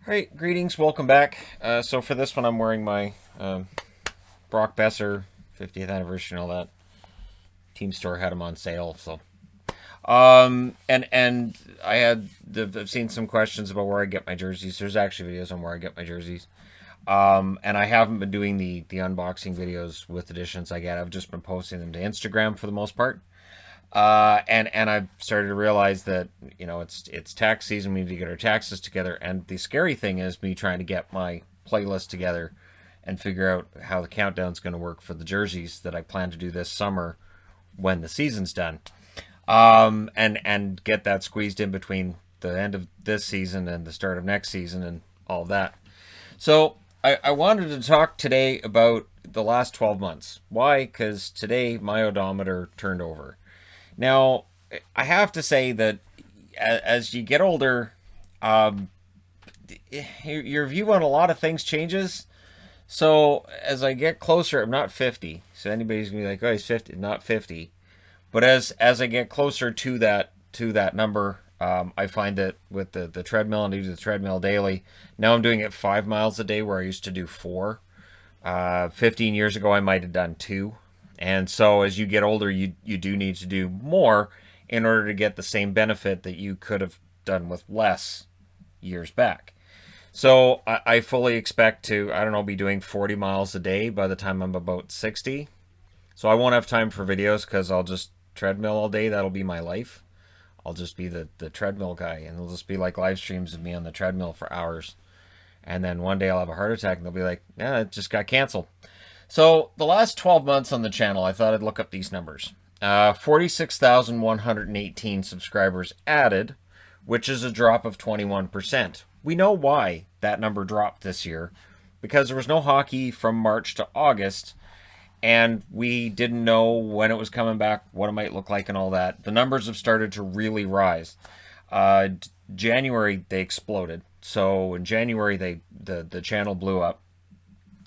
Alright, greetings, welcome back. So for this one, I'm wearing my Brock Besser 50th anniversary and all that. Team Store had them on sale, so. And I've seen some questions about where I get my jerseys. There's actually videos on where I get my jerseys. And I haven't been doing the unboxing videos with editions I get. I've just been posting them to Instagram for the most part. And I've started to realize that it's tax season. We need to get our taxes together. And the scary thing is me trying to get my playlist together and figure out how the countdown's going to work for the jerseys that I plan to do this summer when the season's done. And get that squeezed in between the end of this season and the start of next season and all that. So I wanted to talk today about the last 12 months. Why? Because today my odometer turned over. Now, I have to say that as you get older, your view on a lot of things changes. So as I get closer, I'm not 50. So anybody's gonna be like, "Oh, he's 50," not 50. But as I get closer to that number, I find that with the treadmill and I do the treadmill daily. Now I'm doing it 5 miles a day where I used to do four. 15 years ago, I might have done two. And so as you get older, you do need to do more in order to get the same benefit that you could have done with less years back. So I fully expect to, I don't know, be doing 40 miles a day by the time I'm about 60. So I won't have time for videos because I'll just treadmill all day. That'll be my life. I'll just be the treadmill guy, and it'll just be like live streams of me on the treadmill for hours. And then one day I'll have a heart attack and they'll be like, "Yeah, it just got canceled." So the last 12 months on the channel, I thought I'd look up these numbers. 46,118 subscribers added, which is a drop of 21%. We know why that number dropped this year, because there was no hockey from March to August, and we didn't know when it was coming back, what it might look like, and all that. The numbers have started to really rise. January, they exploded. So in January, the channel blew up,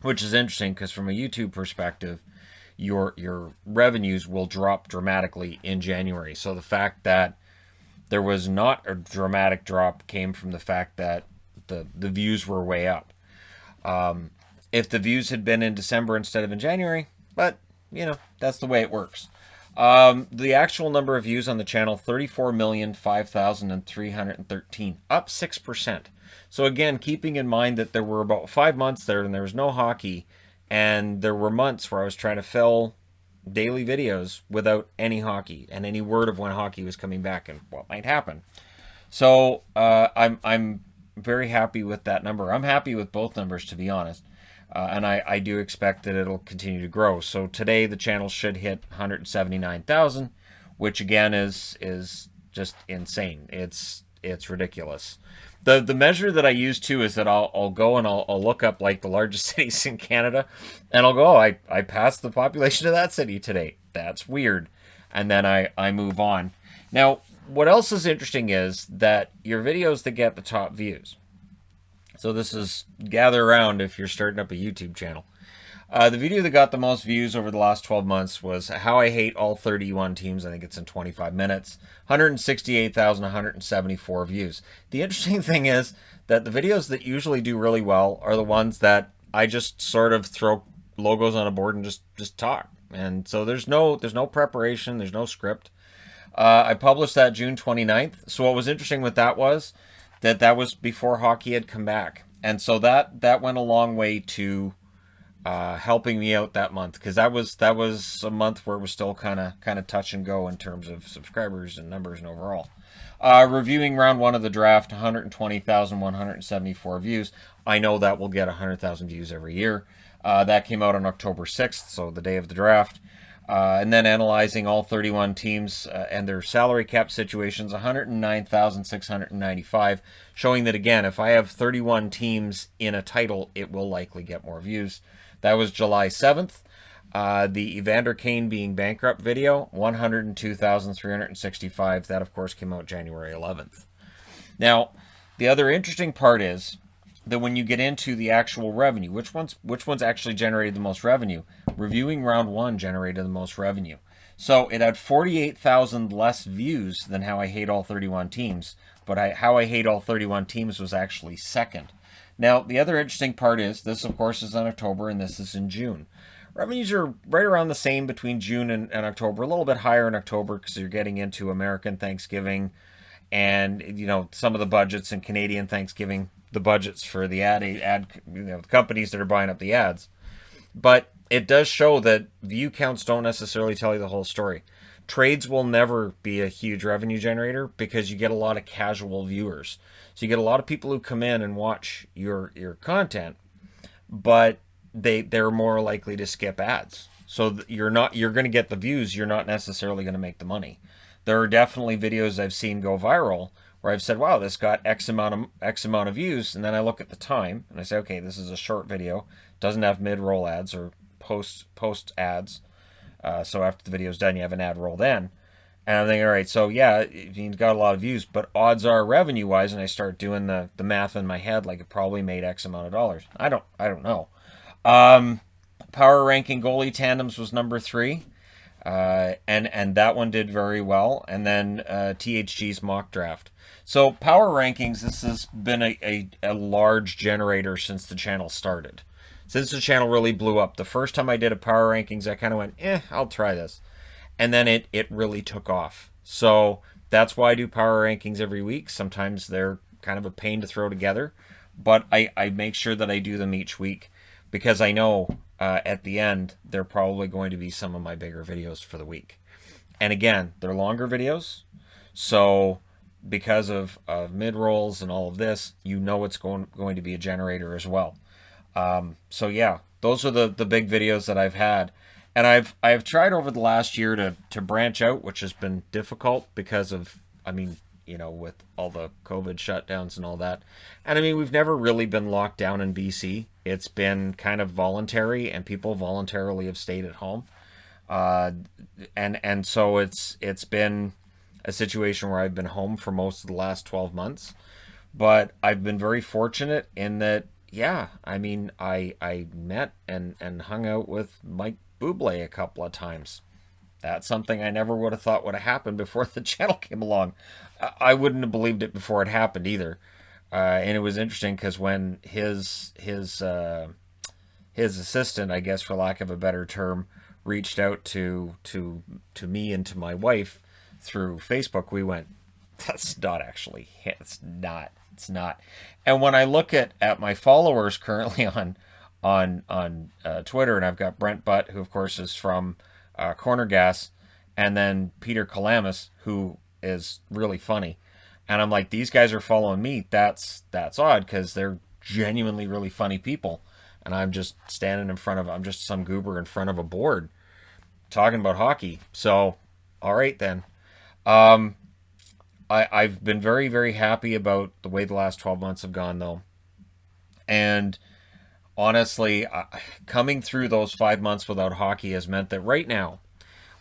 which is interesting because from a YouTube perspective, your revenues will drop dramatically in January. So the fact that there was not a dramatic drop came from the fact that the views were way up. If the views had been in December instead of in January, but that's the way it works. The actual number of views on the channel, 34,005,313, up 6%. So again, keeping in mind that there were about 5 months there and there was no hockey, and there were months where I was trying to fill daily videos without any hockey and any word of when hockey was coming back and what might happen. So I'm very happy with that number. I'm happy with both numbers, to be honest. And I do expect that it'll continue to grow. So today the channel should hit 179,000, which again is just insane. It's ridiculous. The measure that I use too is that I'll go and I'll look up like the largest cities in Canada, and I'll go, oh, I passed the population of that city today. That's weird. And then I move on. Now, what else is interesting is that your videos that get the top views. So this is gather around if you're starting up a YouTube channel. The video that got the most views over the last 12 months was How I Hate All 31 Teams. I think it's in 25 minutes. 168,174 views. The interesting thing is that the videos that usually do really well are the ones that I just sort of throw logos on a board and just talk. And so there's no preparation, there's no script. I published that June 29th. So what was interesting with that was that was before hockey had come back. And so that went a long way to helping me out that month, because that was a month where it was still kind of touch and go in terms of subscribers and numbers and overall. Reviewing round one of the draft, 120,174 views. I know that will get 100,000 views every year. That came out on October 6th, so the day of the draft. And then analyzing all 31 teams and their salary cap situations, 109,695, showing that, again, if I have 31 teams in a title, it will likely get more views. That was July 7th. The Evander Kane being bankrupt video, 102,365. That, of course, came out January 11th. Now, the other interesting part is that when you get into the actual revenue, which ones actually generated the most revenue? Reviewing round one generated the most revenue. So it had 48,000 less views than How I Hate All 31 Teams, but How I Hate All 31 Teams was actually second. Now, the other interesting part is this, of course, is in October and this is in June. Revenues are right around the same between June and October, a little bit higher in October because you're getting into American Thanksgiving and, some of the budgets in Canadian Thanksgiving, the budgets for the the companies that are buying up the ads. But it does show that view counts don't necessarily tell you the whole story. Trades will never be a huge revenue generator because you get a lot of casual viewers. So you get a lot of people who come in and watch your content, but they're more likely to skip ads. So you're going to get the views, you're not necessarily going to make the money. There are definitely videos I've seen go viral where I've said, wow, this got X amount of views, and then I look at the time and I say, okay, this is a short video, doesn't have mid-roll ads or post ads. So after the video's done, you have an ad roll then. And I'm thinking, all right, so yeah, you got a lot of views, but odds are revenue-wise, and I start doing the math in my head, like it probably made X amount of dollars. I don't know. Power ranking goalie tandems was number 3. And that one did very well. And then THG's mock draft. So power rankings, this has been a large generator since the channel started. Since the channel really blew up. The first time I did a power rankings, I kind of went, I'll try this. And then it really took off. So that's why I do power rankings every week. Sometimes they're kind of a pain to throw together. But I make sure that I do them each week because I know at the end, they're probably going to be some of my bigger videos for the week. And again, they're longer videos. So because of mid-rolls and all of this, it's going to be a generator as well. So yeah, those are the big videos that I've had. And I've tried over the last year to branch out, which has been difficult because of, with all the COVID shutdowns and all that. And we've never really been locked down in BC. It's been kind of voluntary, and people voluntarily have stayed at home. And so it's been a situation where I've been home for most of the last 12 months. But I've been very fortunate in that, I met and hung out with Mike Bublé a couple of times. That's something I never would have thought would have happened before the channel came along. I wouldn't have believed it before it happened either. And it was interesting because when his assistant, I guess for lack of a better term, reached out to me and to my wife through Facebook, we went, that's not actually him. It's not. And when I look at my followers currently on Twitter, and I've got Brent Butt, who of course is from Corner Gas, and then Peter Kalamis, who is really funny. And I'm like, these guys are following me. That's odd because they're genuinely really funny people. And I'm just standing I'm just some goober in front of a board talking about hockey. So, all right then. I've been very, very happy about the way the last 12 months have gone, though. And honestly, coming through those 5 months without hockey has meant that right now,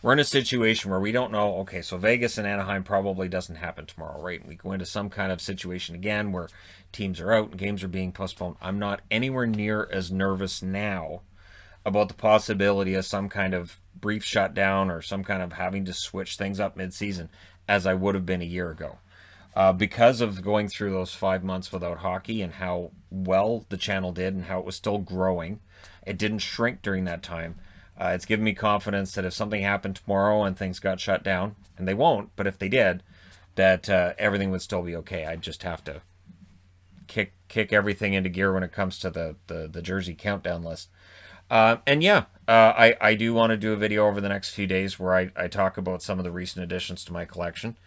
we're in a situation where we don't know, okay, so Vegas and Anaheim probably doesn't happen tomorrow, right? We go into some kind of situation again where teams are out and games are being postponed. I'm not anywhere near as nervous now about the possibility of some kind of brief shutdown or some kind of having to switch things up mid-season as I would have been a year ago. Because of going through those 5 months without hockey and how well the channel did and how it was still growing, it didn't shrink during that time. It's given me confidence that if something happened tomorrow and things got shut down, and they won't, but if they did, that everything would still be okay. I'd just have to kick everything into gear when it comes to the jersey countdown list. I do want to do a video over the next few days where I talk about some of the recent additions to my collection.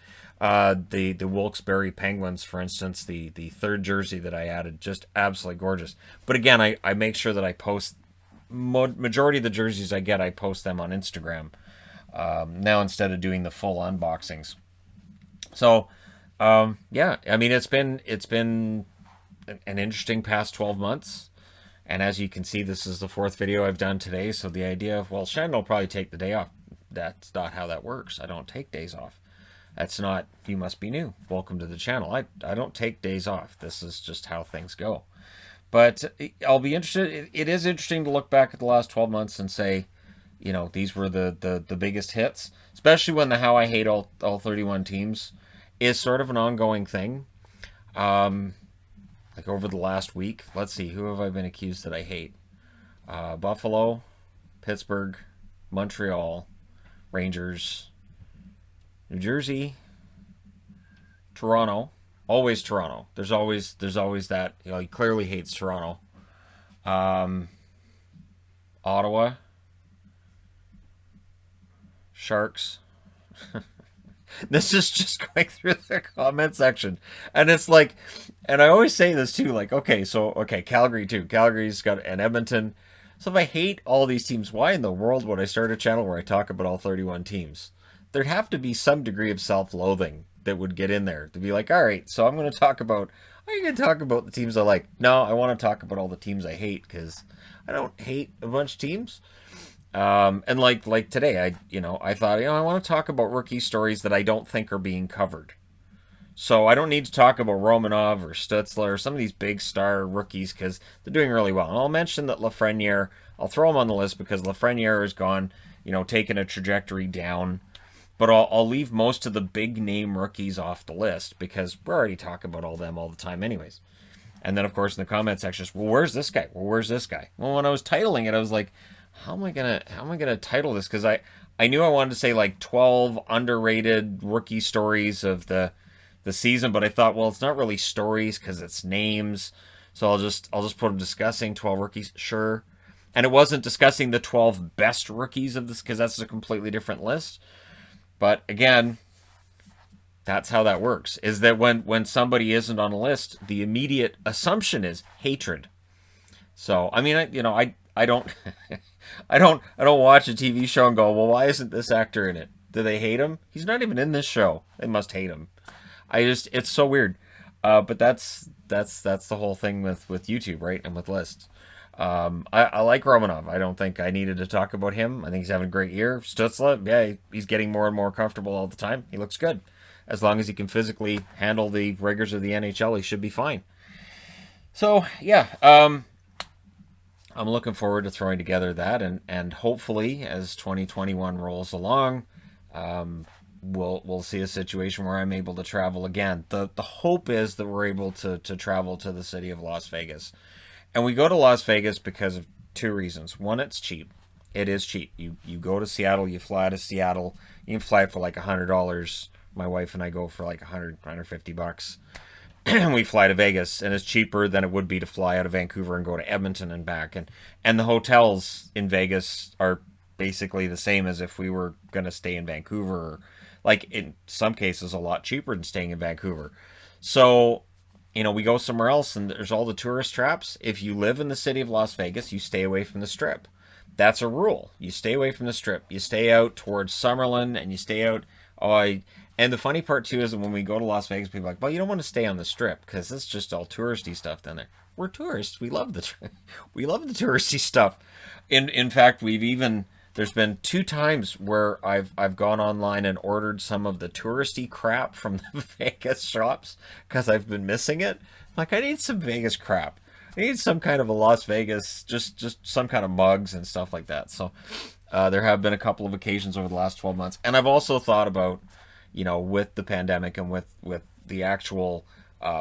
The Wilkes-Barre Penguins, for instance, the third jersey that I added, just absolutely gorgeous. But again, I make sure that I post majority of the jerseys I get, I post them on Instagram now instead of doing the full unboxings. So it's been an interesting past 12 months. And as you can see, this is the 4th video I've done today. So the idea of, well, Shannon will probably take the day off. That's not how that works. I don't take days off. That's not, you must be new. Welcome to the channel. I don't take days off. This is just how things go. But I'll be interested. It is interesting to look back at the last 12 months and say, these were the biggest hits, especially when the How I Hate All 31 Teams is sort of an ongoing thing. like over the last week. Let's see, who have I been accused that I hate? Buffalo, Pittsburgh, Montreal, Rangers, New Jersey, Toronto. Always Toronto. There's always that. He clearly hates Toronto. Ottawa, Sharks. This is just going through the comment section, and it's like, and I always say this too, like, okay, Calgary too. Calgary's got an Edmonton. So if I hate all these teams, why in the world would I start a channel where I talk about all 31 teams? There'd have to be some degree of self-loathing that would get in there to be like, all right, so I'm going to talk about the teams I like. No, I want to talk about all the teams I hate because I don't hate a bunch of teams. And like today, I thought, I want to talk about rookie stories that I don't think are being covered. So I don't need to talk about Romanov or Stützle or some of these big star rookies because they're doing really well. And I'll mention that Lafreniere, I'll throw him on the list because Lafreniere has gone, taking a trajectory down. But I'll leave most of the big name rookies off the list because we're already talking about all them all the time anyways. And then, of course, in the comment section, well, where's this guy? Well, where's this guy? Well, when I was titling it, I was like, how am I gonna title this? Because I knew I wanted to say like 12 underrated rookie stories of the season, but I thought, well, it's not really stories because it's names. So I'll just put them discussing 12 rookies, sure. And it wasn't discussing the 12 best rookies of this because that's a completely different list. But again, that's how that works. Is that when somebody isn't on a list, the immediate assumption is hatred. So I mean, I don't I don't watch a TV show and go, well, why isn't this actor in it? Do they hate him? He's not even in this show. They must hate him. It's so weird. But that's the whole thing with YouTube, right? And with lists. I like Romanov. I don't think I needed to talk about him. I think he's having a great year. Stützle, yeah, he's getting more and more comfortable all the time. He looks good. As long as he can physically handle the rigors of the NHL, he should be fine. So, yeah, I'm looking forward to throwing together that, and hopefully, as 2021 rolls along, we'll see a situation where I'm able to travel again. The hope is that we're able to travel to the city of Las Vegas. And we go to Las Vegas because of two reasons. One, it's cheap. It is cheap. You go to Seattle, you fly to Seattle, you can fly for like $100. My wife and I go for like $150. We fly to Vegas, and it's cheaper than it would be to fly out of Vancouver and go to Edmonton and back. And the hotels in Vegas are basically the same as if we were going to stay in Vancouver, or like in some cases a lot cheaper than staying in Vancouver. So, we go somewhere else and there's all the tourist traps. If you live in the city of Las Vegas, you stay away from the Strip. That's a rule. You stay away from the Strip. You stay out towards Summerlin, and you stay out. And the funny part too is that when we go to Las Vegas, people are like, well, you don't want to stay on the Strip because it's just all touristy stuff down there. We're tourists. We love the touristy stuff. In fact, there's been 2 times where I've gone online and ordered some of the touristy crap from the Vegas shops because I've been missing it. Like, I need some Vegas crap. I need some kind of a Las Vegas, just some kind of mugs and stuff like that. So there have been a couple of occasions over the last 12 months. And I've also thought about, with the pandemic and with the actual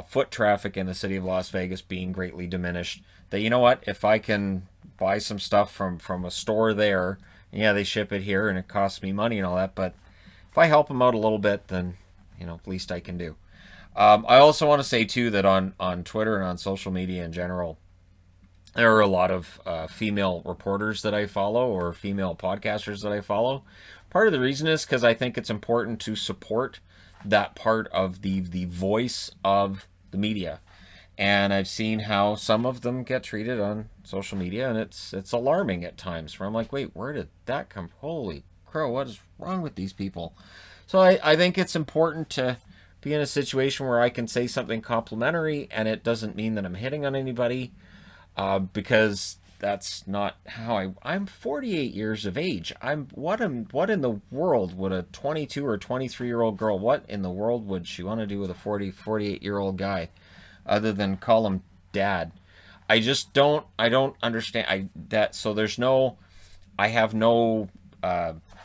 foot traffic in the city of Las Vegas being greatly diminished, that, if I can buy some stuff from a store there, yeah, they ship it here and it costs me money and all that, but if I help them out a little bit, then, least I can do. I also want to say, too, that on Twitter and on social media in general, there are a lot of female reporters that I follow, or female podcasters that I follow. Part of the reason is because I think it's important to support that part of the voice of the media. And I've seen how some of them get treated on social media, and it's alarming at times, where I'm like, wait, where did that come from? Holy crow, what is wrong with these people? So I think it's important to be in a situation where I can say something complimentary, and it doesn't mean that I'm hitting on anybody, because that's not how I'm 48 years of age. What in the world would a 22 or 23-year-old girl, what in the world would she want to do with a 48-year-old guy? Other than call him dad. I don't understand I have no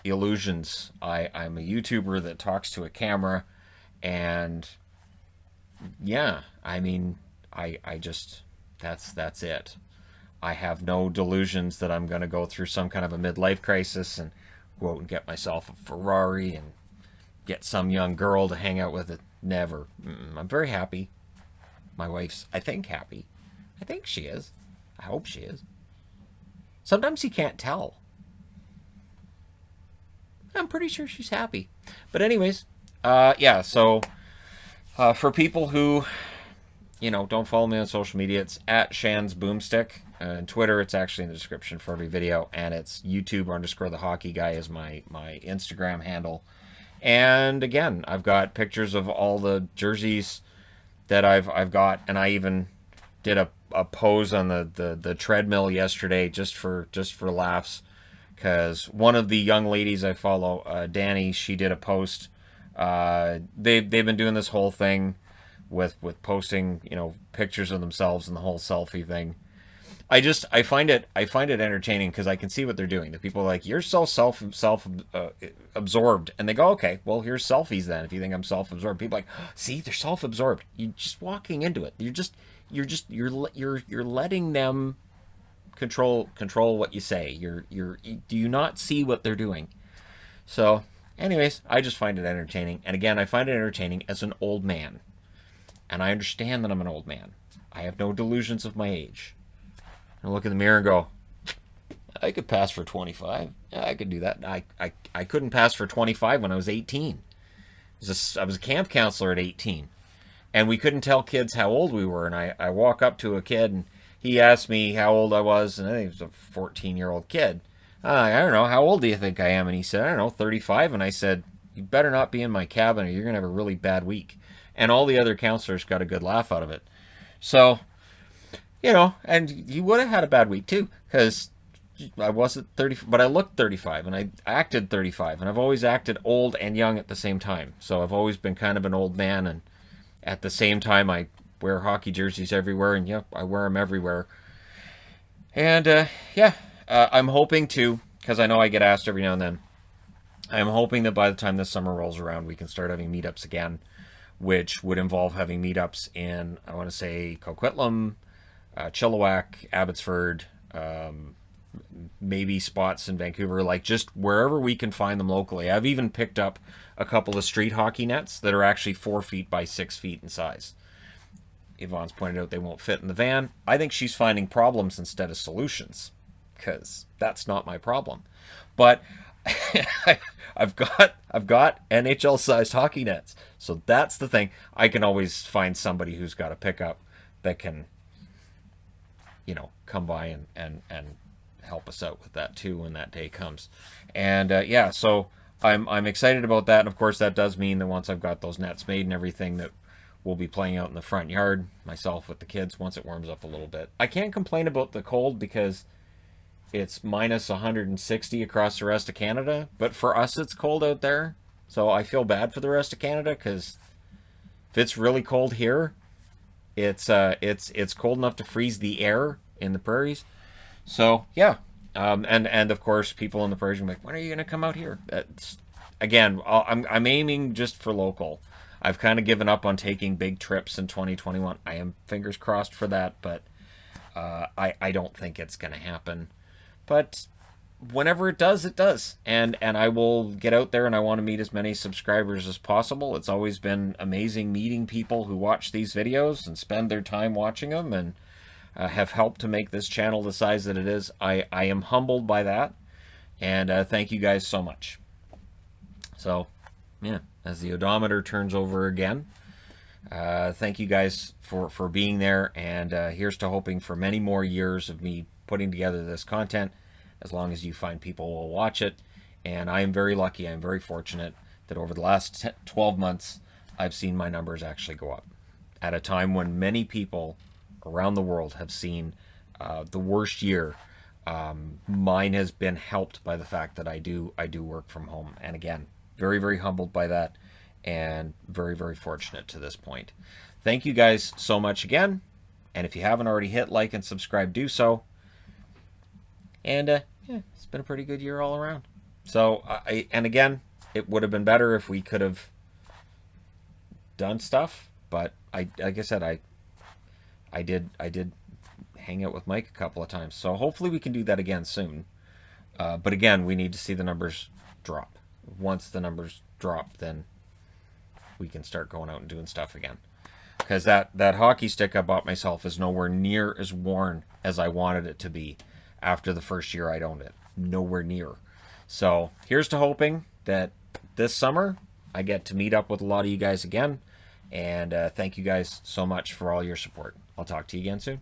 illusions. I'm a YouTuber that talks to a camera, and yeah, I mean, I just, that's it. I have no delusions that I'm going to go through some kind of a midlife crisis and go out and get myself a Ferrari and get some young girl to hang out with. It. Never. I'm very happy. My wife's, I think, happy. I think she is. I hope she is. Sometimes you can't tell. I'm pretty sure she's happy. But anyways, yeah, so for people who, don't follow me on social media, it's at Shan's Boomstick. On Twitter, it's actually in the description for every video. And it's YouTube_TheHockeyGuy is my Instagram handle. And again, I've got pictures of all the jerseys that I've got. And I even did a pose on the treadmill yesterday just for laughs. Because one of the young ladies I follow, Danny, she did a post. They've been doing this whole thing with posting, pictures of themselves and the whole selfie thing. I find it entertaining because I can see what they're doing. The people are like, you're so absorbed, and they go, okay, well, here's selfies then. If you think I'm self-absorbed, people are like, see, they're self-absorbed. You're just walking into it. You're letting them control what you say. Do you not see what they're doing? So, anyways, I just find it entertaining. And again, I find it entertaining as an old man. And I understand that I'm an old man. I have no delusions of my age. I look in the mirror and go, I could pass for 25. Yeah, I could do that. I couldn't pass for 25 when I was 18. I was a camp counselor at 18. And we couldn't tell kids how old we were. And I walk up to a kid and he asked me how old I was, and I think he was a 14-year-old kid. I don't know, how old do you think I am? And he said, I don't know, 35. And I said, you better not be in my cabin or you're going to have a really bad week. And all the other counselors got a good laugh out of it. So, and he would have had a bad week too, because I wasn't 30, but I looked 35 and I acted 35. And I've always acted old and young at the same time. So I've always been kind of an old man, and at the same time I wear hockey jerseys everywhere, and I wear them everywhere. And I'm hoping to, because I know I get asked every now and then, I'm hoping that by the time this summer rolls around, we can start having meetups again, which would involve having meetups in, I want to say, Coquitlam, Chilliwack, Abbotsford, maybe spots in Vancouver, like just wherever we can find them locally. I've even picked up a couple of street hockey nets that are actually 4 feet by 6 feet in size. Yvonne's pointed out they won't fit in the van. I think she's finding problems instead of solutions, because that's not my problem. But I've got NHL-sized hockey nets, so that's the thing. I can always find somebody who's got a pickup that can, come by and help us out with that too when that day comes. And so I'm excited about that. And of course, that does mean that once I've got those nets made and everything, that we'll be playing out in the front yard, myself with the kids, once it warms up a little bit. I can't complain about the cold because it's minus 160 across the rest of Canada, but for us it's cold out there. So I feel bad for the rest of Canada, because if it's really cold here, it's cold enough to freeze the air in the prairies. So yeah, and of course people in the prairies are like, when are you gonna come out here? Again, I'm aiming just for local. I've kind of given up on taking big trips in 2021. I am fingers crossed for that, but I don't think it's going to happen. But whenever it does, it does. And I will get out there, and I want to meet as many subscribers as possible. It's always been amazing meeting people who watch these videos and spend their time watching them and have helped to make this channel the size that it is. I am humbled by that, and thank you guys so much. So, yeah. As the odometer turns over again, thank you guys for being there, and here's to hoping for many more years of me putting together this content, as long as you find people will watch it. And I am very lucky, I'm very fortunate that over the last 12 months, I've seen my numbers actually go up at a time when many people around the world have seen the worst year. Mine has been helped by the fact that I do work from home, and again, very, very humbled by that, and very, very fortunate to this point. Thank you guys so much again. And if you haven't already hit like and subscribe, do so. And it's been a pretty good year all around. So, and again, it would have been better if we could have done stuff. But like I said, I did hang out with Mike a couple of times. So hopefully we can do that again soon. But again, we need to see the numbers drop. Once the numbers drop, then we can start going out and doing stuff again. Because that hockey stick I bought myself is nowhere near as worn as I wanted it to be after the first year I'd owned it. Nowhere near. So here's to hoping that this summer I get to meet up with a lot of you guys again. And thank you guys so much for all your support. I'll talk to you again soon.